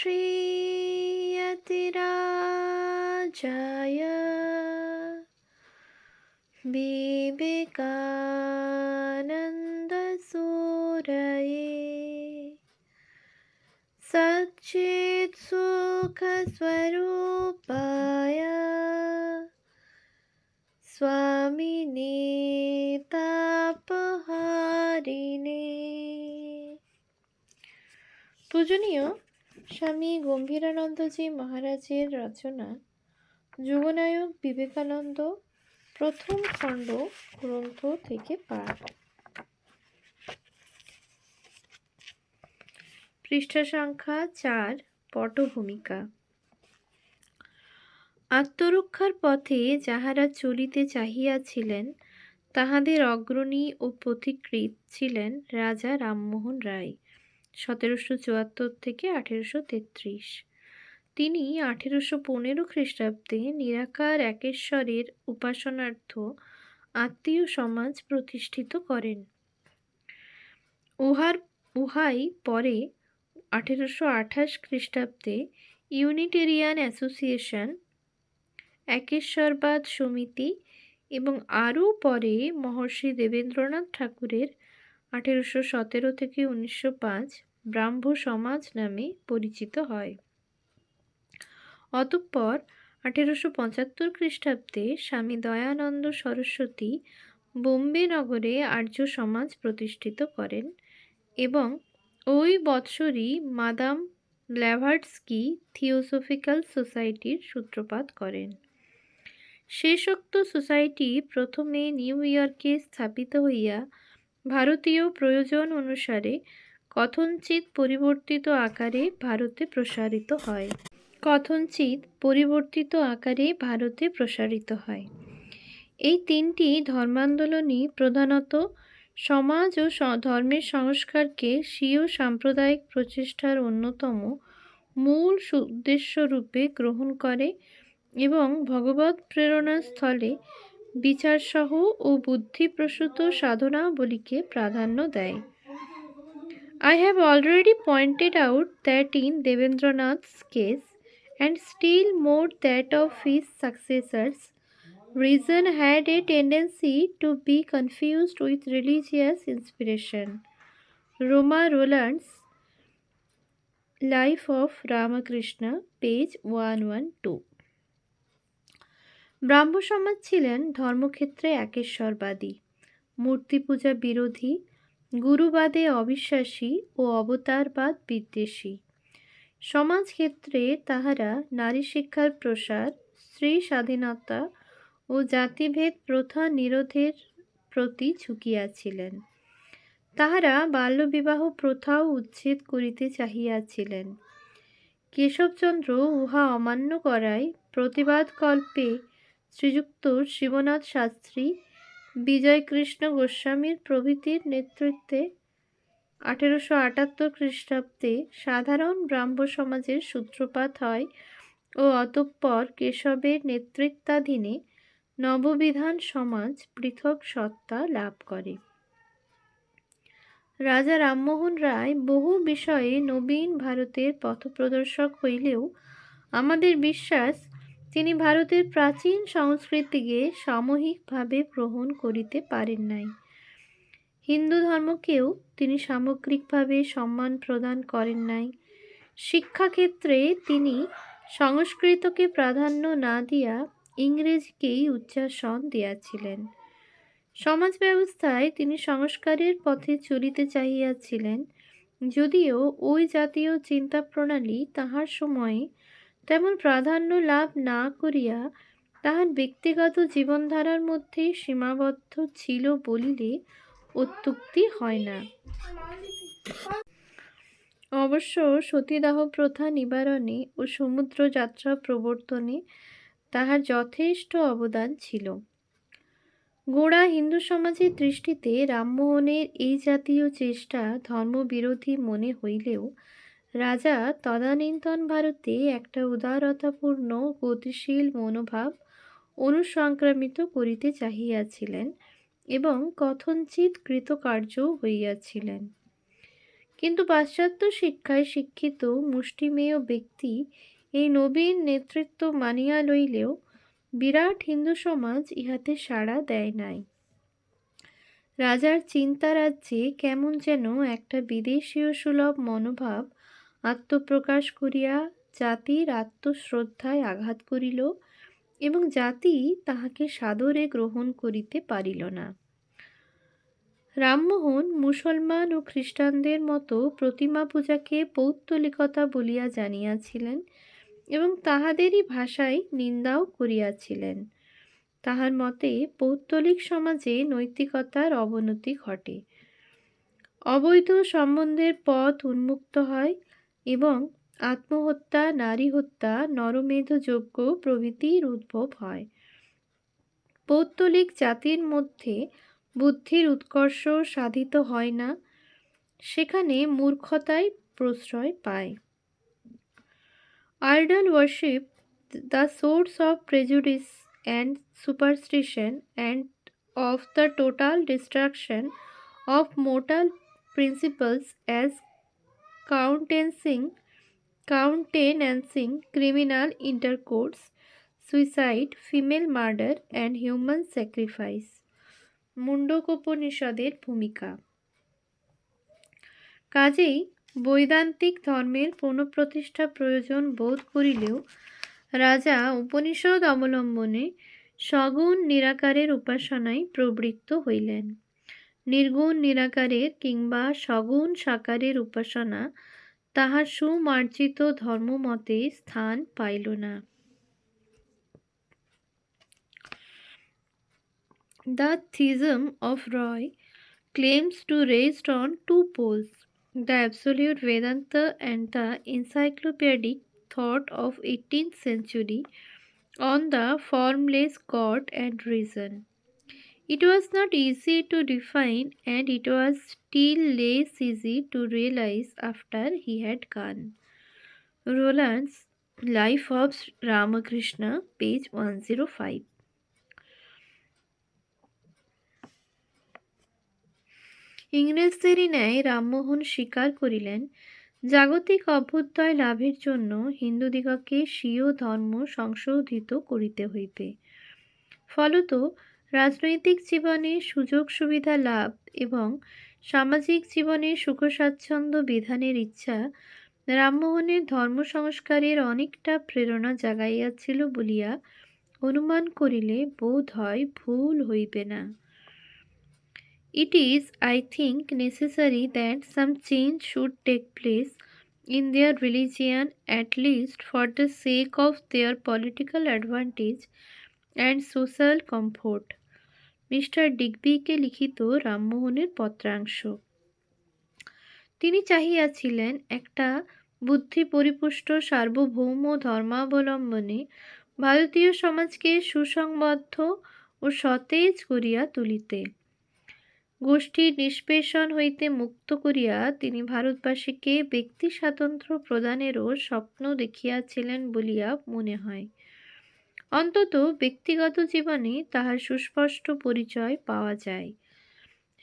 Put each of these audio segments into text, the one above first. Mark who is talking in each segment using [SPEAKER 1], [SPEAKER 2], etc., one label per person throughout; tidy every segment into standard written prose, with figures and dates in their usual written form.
[SPEAKER 1] श्रीयतिराजाय विवेकानन्दसूरये सच्चित्सुखस्वरूपाय स्वामिने तापहारिणे। পূজনীয় স্বামী গম্ভীরানন্দজি মহারাজের রচনা যুগনায়ক বিবেকানন্দ প্রথম খণ্ড গ্রন্থ থেকে পাঠ। পৃষ্ঠা সংখ্যা 4। পটভূমিকা। আত্মরক্ষার পথে যাহারা চলিতে চাহিয়াছিলেন তাহাদের অগ্রণী ও পথিকৃৎ ছিলেন রাজা রামমোহন রায়, 1774 থেকে 1833। তিনি 1815 খ্রিস্টাব্দে নিরাকার একেশ্বরের উপাসনার্থ আত্মীয় সমাজ প্রতিষ্ঠিত করেন। উহাই পরে 1828 খ্রিস্টাব্দে ইউনিটেরিয়ান অ্যাসোসিয়েশন, একেশ্বরবাদ সমিতি এবং আরও পরে মহর্ষি দেবেন্দ্রনাথ ঠাকুরের 1817 থেকে 1905 ব্রাহ্ম সমাজ নামে পরিচিত হয়। অতঃপর 1875 খ্রিস্টাব্দে স্বামী দয়ানন্দ সরস্বতী বোম্বে নগরে আর্য সমাজ প্রতিষ্ঠিত করেন এবং ওই বৎসরই মাদাম ব্ল্যাভাটস্কি থিওসফিক্যাল সোসাইটির সূত্রপাত করেন। শেষোক্ত সোসাইটি প্রথমে নিউ ইয়র্কে স্থাপিত হইয়া ভারতীয় প্রয়োজন অনুসারে কথঞ্চিৎ পরিবর্তিত আকারে ভারতে প্রসারিত হয়। এই তিনটি ধর্মান্দোলনই প্রধানত সমাজ ও ধর্মের সংস্কারকে স্বীয় সাম্প্রদায়িক প্রচেষ্টার অন্যতম মূল উদ্দেশ্যরূপে গ্রহণ করে এবং ভগবৎ প্রেরণার স্থলে বিচারসহ ও বুদ্ধিপ্রসূত সাধনাবলীকে প্রাধান্য দেয়। I have already pointed out that in Devendranath's case, and still more that of his successors, reason had a tendency to be confused with religious inspiration. Roma Rolland's Life of Ramakrishna, page 112. ব্রাহ্ম সমাজ ছিলেন ধর্মক্ষেত্রে একেশ্বরবাদী, মূর্তি পূজা বিরোধী, গুরুবাদে অবিশ্বাসী ও অবতারবাদ বিদ্বেষী। সমাজক্ষেত্রে তাহারা নারী শিক্ষার প্রসার, স্ত্রী স্বাধীনতা ও জাতিভেদ প্রথা নিরোধের প্রতি ঝুঁকিয়াছিলেন। তাহারা বাল্যবিবাহ প্রথাও উচ্ছেদ করিতে চাহিয়াছিলেন। কেশবচন্দ্র উহা অমান্য করায় প্রতিবাদকল্পে শ্রীযুক্ত শিবনাথ শাস্ত্রী, বিজয়কৃষ্ণ গোস্বামীর প্রভৃতির নেতৃত্বে 1878 খ্রিস্টাব্দে সাধারণ ব্রাহ্ম সমাজের সূত্রপাত হয় ও অতঃপর কেশবের নেতৃত্বাধীনে নববিধান সমাজ পৃথক সত্তা লাভ করে। রাজা রামমোহন রায় বহু বিষয়ে নবীন ভারতের পথপ্রদর্শক হইলেও আমাদের বিশ্বাস তিনি ভারতের প্রাচীন সংস্কৃতিকে সামূহিকভাবে গ্রহণ করিতে পারেন নাই। হিন্দু ধর্মকেও তিনি সামগ্রিকভাবে সম্মান প্রদান করেন নাই। শিক্ষাক্ষেত্রে তিনি সংস্কৃতকে প্রাধান্য না দিয়া ইংরেজিকেই উচ্চাসন দিয়াছিলেন। সমাজ ব্যবস্থায় তিনি সংস্কারের পথে চলিতে চাহিয়াছিলেন, যদিও ওই জাতীয় চিন্তা প্রণালী তাহার সময়ে তেমন প্রাধান্য লাভ না করিয়া তাহার ব্যক্তিগত জীবনধারার মধ্যেই সীমাবদ্ধ ছিল বলিলে অত্যুক্তি হয় না। অবশ্য সতীদাহ প্রথা নিবারণে ও সমুদ্র যাত্রা প্রবর্তনে তাহার যথেষ্ট অবদান ছিল। গোঁড়া হিন্দু সমাজের দৃষ্টিতে রামমোহনের এই জাতীয় চেষ্টা ধর্মবিরোধী মনে হইলেও রাজা তদানীন্তন ভারতে একটা উদারতাপূর্ণ গতিশীল মনোভাব অনুসংক্রামিত করিতে চাহিয়াছিলেন এবং কথঞ্চিৎ কৃতকার্য হইয়াছিলেন। কিন্তু পাশ্চাত্য শিক্ষায় শিক্ষিত মুষ্টিমেয় ব্যক্তি এই নবীন নেতৃত্ব মানিয়া লইলেও বিরাট হিন্দু সমাজ ইহাতে সাড়া দেয় নাই। রাজার চিন্তারাজ্যে কেমন যেন একটা বিদেশীয় সুলভ মনোভাব আত্মপ্রকাশ করিয়া জাতির আত্মশ্রদ্ধায় আঘাত করিল এবং জাতি তাহাকে সাদরে গ্রহণ করিতে পারিল না। রামমোহন মুসলমান ও খ্রিস্টানদের মতো প্রতিমা পূজাকে পৌত্তলিকতা বলিয়া জানিয়াছিলেন এবং তাহাদেরই ভাষায় নিন্দাও করিয়াছিলেন। তাহার মতে পৌত্তলিক সমাজে নৈতিকতার অবনতি ঘটে, অবৈধ সম্বন্ধের পথ উন্মুক্ত হয় এবং আত্মহত্যা, নারী হত্যা, নরমেধযজ্ঞ প্রভৃতির উদ্ভব হয়। পৌত্তলিক জাতির মধ্যে বুদ্ধির উৎকর্ষ সাধিত হয় না, সেখানে মূর্খতাই প্রশ্রয় পায়। Idol worship, the source of prejudice and superstition and of the total destruction of moral principles, as countenancing criminal intercourse, suicide, female murder and human sacrifice. মুণ্ডকোপনিষদের ভূমিকা। কাজেই বৈদান্তিক ধর্মের পুনঃপ্রতিষ্ঠা প্রয়োজন বোধ করিলেও রাজা উপনিষদ অবলম্বনে সগুণ নিরাকারের উপাসনায় প্রবৃত্ত হইলেন। নির্গুণ নিরাকারের কিংবা সগুণ সাকারের উপাসনা তাহার সুমার্জিত ধর্মমতে স্থান পাইল না। The theism of Roy claims to rest on two poles, the absolute Vedanta and the encyclopedic thought of 18th century on the formless God and reason. It was not easy to define, and it was still less easy to realize after he had gone. Rolland's Life of Ramakrishna, page 105. ইংরেজদেরই ন্যায় রামমোহন স্বীকার করিলেন, জাগতিক অভ্যুদয় লাভের জন্য হিন্দুদিগকে স্বীয় ধর্ম সংশোধিত করিতে হইবে। ফলত রাজনৈতিক জীবনে সুযোগ সুবিধা লাভ এবং সামাজিক জীবনে সুখ স্বাচ্ছন্দ্য বিধানের ইচ্ছা রামমোহনের ধর্ম সংস্কারের অনেকটা প্রেরণা জাগাইয়াছিল বলিয়া অনুমান করিলে বোধ হয় ভুল হইবে না। It is, I think, necessary that some change should take place in their religion, at least for the sake of their political advantage and social comfort. Mister ডিগবিকে লিখিত রামমোহনের পত্রাংশ। তিনি চাহিয়াছিলেন একটা বুদ্ধি পরিপুষ্ট সার্বভৌম ধর্মাবলম্বনে ভারতীয় সমাজকে সুসংবদ্ধ ও সতেজ করিয়া তুলিতে। গোষ্ঠীর নিষ্পেষণ হইতে মুক্ত করিয়া তিনি ভারতবাসীকে ব্যক্তি স্বাতন্ত্র্য প্রদানেরও স্বপ্ন দেখিয়াছিলেন বলিয়া মনে হয়। অন্তত ব্যক্তিগত জীবনে তাহার সুস্পষ্ট পরিচয় পাওয়া যায়।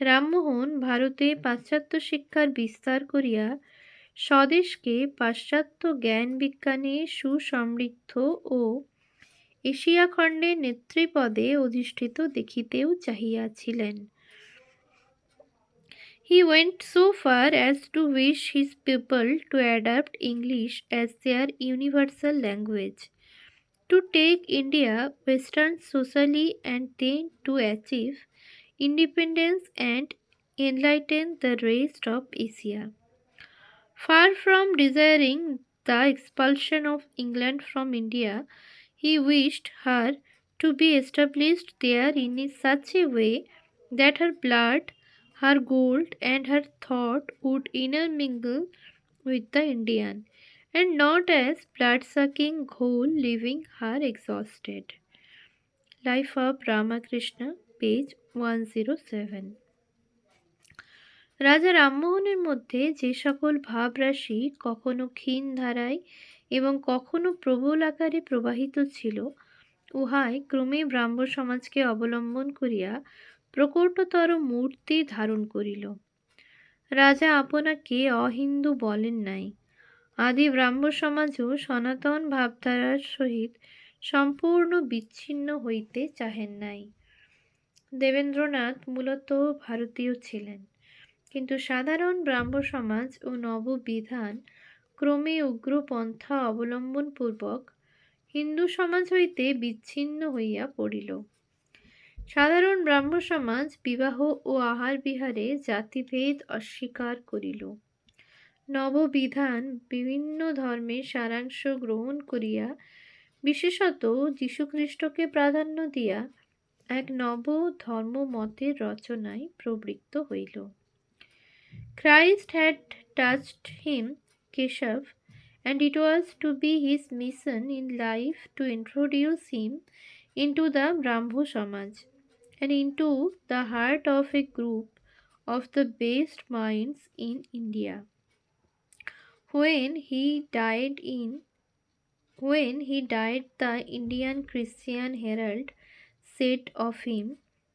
[SPEAKER 1] রামমোহন ভারতে পাশ্চাত্য শিক্ষার বিস্তার করিয়া স্বদেশকে পাশ্চাত্য জ্ঞান বিজ্ঞানে সুসমৃদ্ধ ও এশিয়া খণ্ডে নেতৃপদে অধিষ্ঠিত দেখিতেও চাহিয়াছিলেন। He went so far as to wish his people to adopt English as their universal language, to take India western socially, and then to achieve independence and enlighten the rest of Asia. Far from desiring the expulsion of England from India, he wished her to be established there in such a way that her blood, her gold, and her thought would intermingle with the Indian, and not as blood-sucking ghoul leaving her exhausted. Life of Ramakrishna, page 107. রাজা রামমোহনের মধ্যে যে সকল ভাবরাশি কখনো ক্ষীণ ধারায় এবং কখনো প্রবল আকারে প্রবাহিত ছিল, উহাই ক্রমে ব্রাহ্ম সমাজকে অবলম্বন করিয়া প্রকটতর মূর্তি ধারণ করিল। রাজা আপনাকে অহিন্দু বলেন নাই। আদি ব্রাহ্ম সমাজও সনাতন ভাবধারার সহিত সম্পূর্ণ বিচ্ছিন্ন হইতে চাহেন নাই। দেবেন্দ্রনাথ মূলত ভারতীয় ছিলেন, কিন্তু সাধারণ ব্রাহ্ম সমাজ ও নববিধান ক্রমে উগ্রপন্থা অবলম্বনপূর্বক হিন্দু সমাজ হইতে বিচ্ছিন্ন হইয়া পড়িল। সাধারণ ব্রাহ্ম সমাজ বিবাহ ও আহার বিহারে জাতিভেদ অস্বীকার করিল। নববিধান বিভিন্ন ধর্মের সারাংশ গ্রহণ করিয়া বিশেষত যীশুখ্রিস্টকে প্রাধান্য দিয়া এক নব ধর্মমতের রচনায় প্রবৃত্ত হইল। Christ had touched him, Keshav, and it was to be his mission in life to introduce him into the Brahmo Samaj and into the heart of a group of the best minds in India. When he died, the Indian Christian Herald said of him,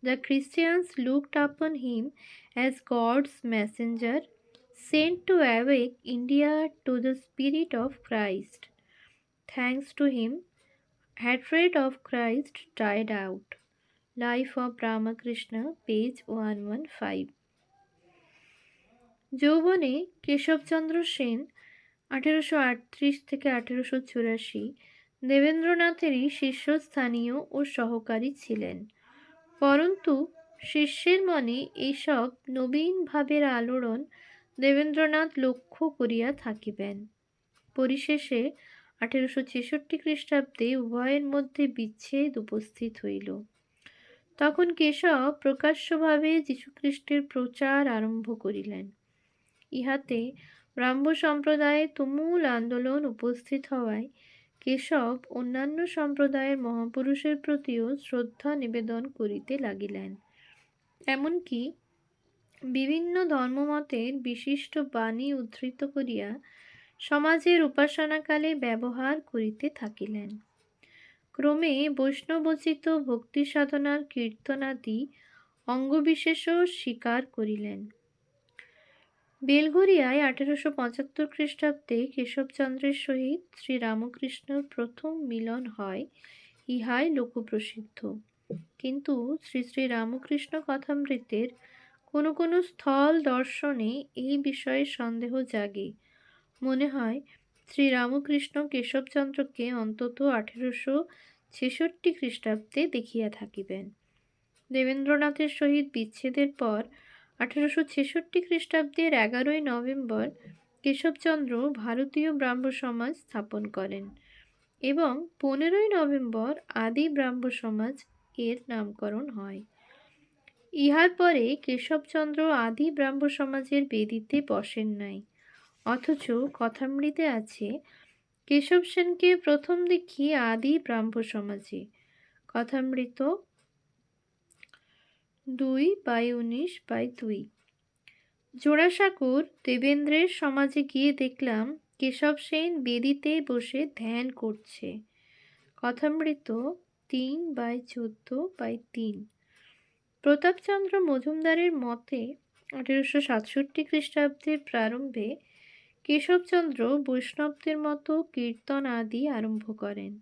[SPEAKER 1] the Christians looked upon him as God's messenger, sent to awake India to the spirit of Christ. Thanks to him, hatred of Christ died out. Life of Ramakrishna, page 115. যৌবনে কেশবচন্দ্র সেন 1838 থেকে 1884 দেবেন্দ্রনাথেরই শীর্ষস্থানীয় ও সহকারী ছিলেন, পরন্তু শিষ্যের মনে এইসব নবীন ভাবের আলোড়ন দেবেন্দ্রনাথ লক্ষ্য করিয়া থাকিবেন। পরিশেষে 1866 খ্রিস্টাব্দে উভয়ের মধ্যে বিচ্ছেদ উপস্থিত হইল। তখন কেশব প্রকাশ্যভাবে যীশুখ্রিস্টের প্রচার আরম্ভ করিলেন। ইহাতে ব্রাহ্ম সম্প্রদায়ে তুমুল আন্দোলন উপস্থিত হওয়ায় কেশব অন্যান্য সম্প্রদায়ের মহাপুরুষের প্রতিও শ্রদ্ধা নিবেদন করিতে লাগিলেন। এমনকি বিভিন্ন ধর্মমতের বিশিষ্ট বাণী উদ্ধৃত করিয়া সমাজের উপাসনাকালে ব্যবহার করিতে থাকিলেন। ক্রমে বৈষ্ণবোচিত ভক্তি সাধনার কীর্তনাদি অঙ্গবিশেষও স্বীকার করিলেন। বেলঘরিয়ায় 1875 খ্রিস্টাব্দে কেশবচন্দ্রের সহিত শ্রীরামকৃষ্ণের প্রথম মিলন হয়, ইহাই লোকপ্রসিদ্ধ। কিন্তু শ্রী শ্রী রামকৃষ্ণ কথামৃতের কোনো কোনো স্থল দর্শনে এই বিষয়ে সন্দেহ জাগে। মনে হয় শ্রীরামকৃষ্ণ কেশবচন্দ্রকে অন্তত 1866 খ্রিস্টাব্দে দেখিয়া থাকিবেন। দেবেন্দ্রনাথের সহিত বিচ্ছেদের পর 1866 খ্রিস্টাব্দের 11 নভেম্বর কেশবচন্দ্র ভারতীয় ব্রাহ্ম সমাজ স্থাপন করেন এবং 15 নভেম্বর আদি ব্রাহ্ম সমাজ এর নামকরণ হয়। ইহার পরে কেশবচন্দ্র আদি ব্রাহ্ম সমাজের বেদিতে বসেন নাই, অথচ কথামৃতে আছে কেশব সেনকে প্রথম দেখি আদি ব্রাহ্ম সমাজে। কথামৃত 2/19/2। জোড়াসাঁকোর দেবেন্দ্রের সমাজে গিয়ে দেখলাম কেশব সেন বেদিতে বসে ধ্যান করছে। কথামৃত 3/14/3। প্রতাপচন্দ্র মজুমদারের মতে 1867 খ্রিস্টাব্দের প্রারম্ভে কেশবচন্দ্র বৈষ্ণবদের মতো কীর্তন আদি আরম্ভ করেন।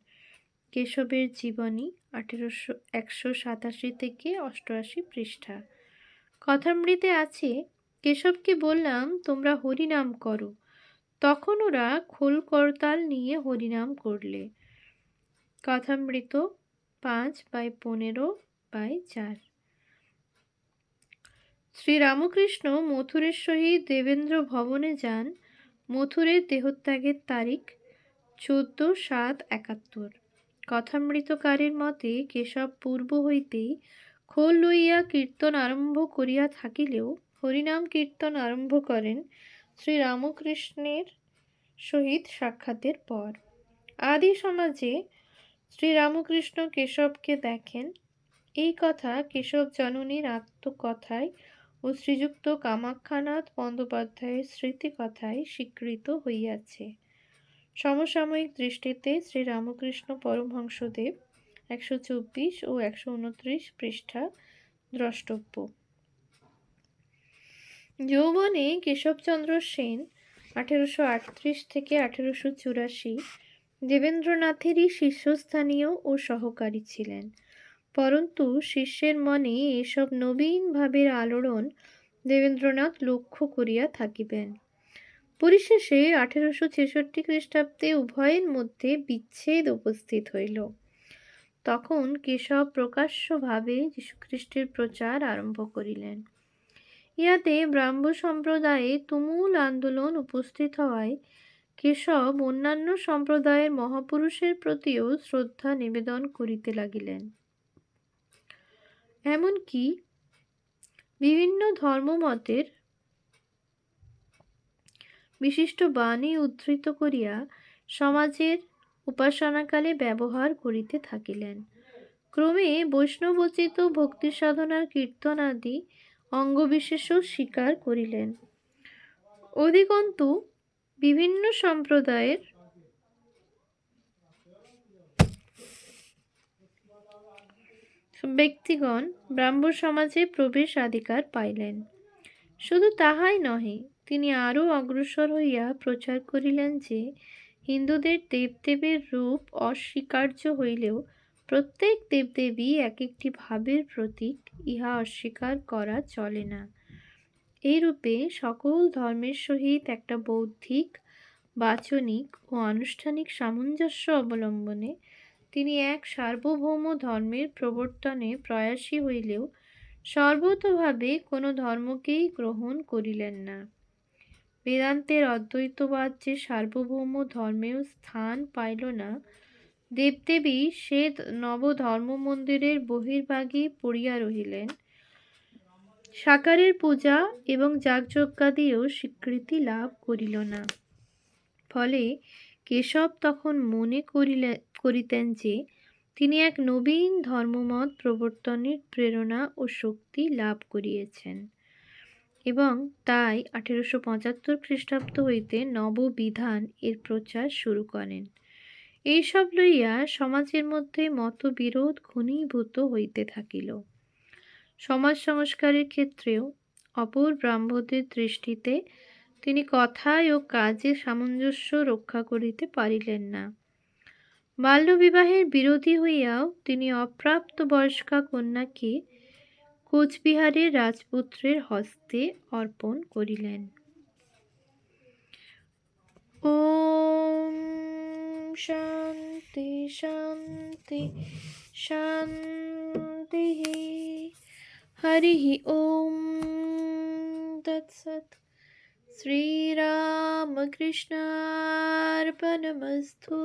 [SPEAKER 1] কেশবের জীবনী 187 থেকে 88 পৃষ্ঠা। কথামৃতে আছে কেশবকে বললাম তোমরা হরিনাম করো, তখন ওরা খোল করতাল নিয়ে হরিনাম করলে। কথামৃত 5/15/4। শ্রীরামকৃষ্ণ মথুরের সহিত দেবেন্দ্র ভবনে যান। মথুরের দেহত্যাগের তারিখ 14/7/71। কথামৃতকারের মতে কেশব পূর্ব হইতেই খোল লইয়া কীর্তন আরম্ভ করিয়া থাকিলেও হরিনাম কীর্তন আরম্ভ করেন শ্রীরামকৃষ্ণের সহিত সাক্ষাতের পর। আদি সমাজে শ্রীরামকৃষ্ণ কেশবকে দেখেন, এই কথা কেশব জননীর আত্মকথায় ও শ্রীযুক্ত কামাখ্যানাথ বন্দ্যোপাধ্যায়ের স্মৃতিকথায় স্বীকৃত হইয়াছে। সমসাময়িক দৃষ্টিতে শ্রীরামকৃষ্ণ পরমহংসদেব 124 ও 129 পৃষ্ঠা দ্রষ্টব্য। যৌবনে কেশবচন্দ্র সেন 1838 থেকে 1884 দেবেন্দ্রনাথেরই শীর্ষস্থানীয় ও সহকারী ছিলেন, পরন্তু শিষ্যের মনে এসব নবীন ভাবের আলোড়ন দেবেন্দ্রনাথ লক্ষ্য করিয়া থাকিবেন। পরিশেষে 1866 খ্রিস্টাব্দে উভয়ের মধ্যে বিচ্ছেদ উপস্থিত হইল। তখন কেশব প্রকাশ্যভাবে যীশুখ্রিস্টের প্রচার আরম্ভ করিলেন। ইহাতে ব্রাহ্ম সম্প্রদায়ে তুমুল আন্দোলন উপস্থিত হওয়ায় কেশব অন্যান্য সম্প্রদায়ের মহাপুরুষের প্রতিও শ্রদ্ধা নিবেদন করিতে লাগিলেন। এমনকি বিভিন্ন ধর্মমতের বিশিষ্ট বাণী উদ্ধৃত করিয়া সমাজের উপাসনাকালে ব্যবহার করিতে থাকিলেন। ক্রমে বৈষ্ণবোচিত ভক্তি সাধনার কীর্তনাদি অঙ্গবিশেষও স্বীকার করিলেন। অধিকন্তু বিভিন্ন সম্প্রদায়ের ব্যক্তিগণ ব্রাহ্ম সমাজে প্রবেশাধিকার পাইলেন। শুধু তাহাই নহে, তিনি আরও অগ্রসর হইয়া প্রচার করিলেন যে হিন্দুদের দেবদেবীর রূপ অস্বীকার্য হইলেও প্রত্যেক দেবদেবী এক একটি ভাবের প্রতীক, ইহা অস্বীকার করা চলে না। এইরূপে সকল ধর্মের সহিত একটা বৌদ্ধিক, বাচনিক ও আনুষ্ঠানিক সামঞ্জস্য অবলম্বনে তিনি এক সার্বভৌম ধর্মের প্রবর্তনে প্রয়াসী হইলেও সর্বতোভাবে কোনো ধর্মকেই গ্রহণ করিলেন না। বেদান্তের অদ্বৈতবাদ যে সার্বভৌম ধর্মেও স্থান পাইল না, দেবদেবী সে নবধর্মমন্দিরের বহির্ভাগে পড়িয়া রহিলেন। সাকারের পূজা এবং যাগযজ্ঞাদিও স্বীকৃতি লাভ করিল না। ফলে কেশব তখন মনে করিতেন যে তিনি এক নবীন ধর্মমত প্রবর্তনের প্রেরণা ও শক্তি লাভ করিয়াছেন, এবং তাই 1875 খ্রিস্টাব্দ হইতে নববিধান এর প্রচার শুরু করেন। এইসব লইয়া সমাজের মধ্যে মতবিরোধ ঘনীভূত হইতে থাকিল। সমাজ সংস্কারের ক্ষেত্রেও অপর ব্রাহ্মদের দৃষ্টিতে তিনি কথায় ও কাজে সামঞ্জস্য রক্ষা করিতে পারিলেন না। বাল্যবিবাহের বিরোধী হইয়াও তিনি অপ্রাপ্ত বয়স্কা কন্যাকে কোচবিহারের রাজপুত্রের হস্তে অর্পণ করিলেন। ওম শান্তি শান্তি শান্তি। হরি ওম তৎসৎ। শ্রীরামকৃষ্ণার্পণমস্তু।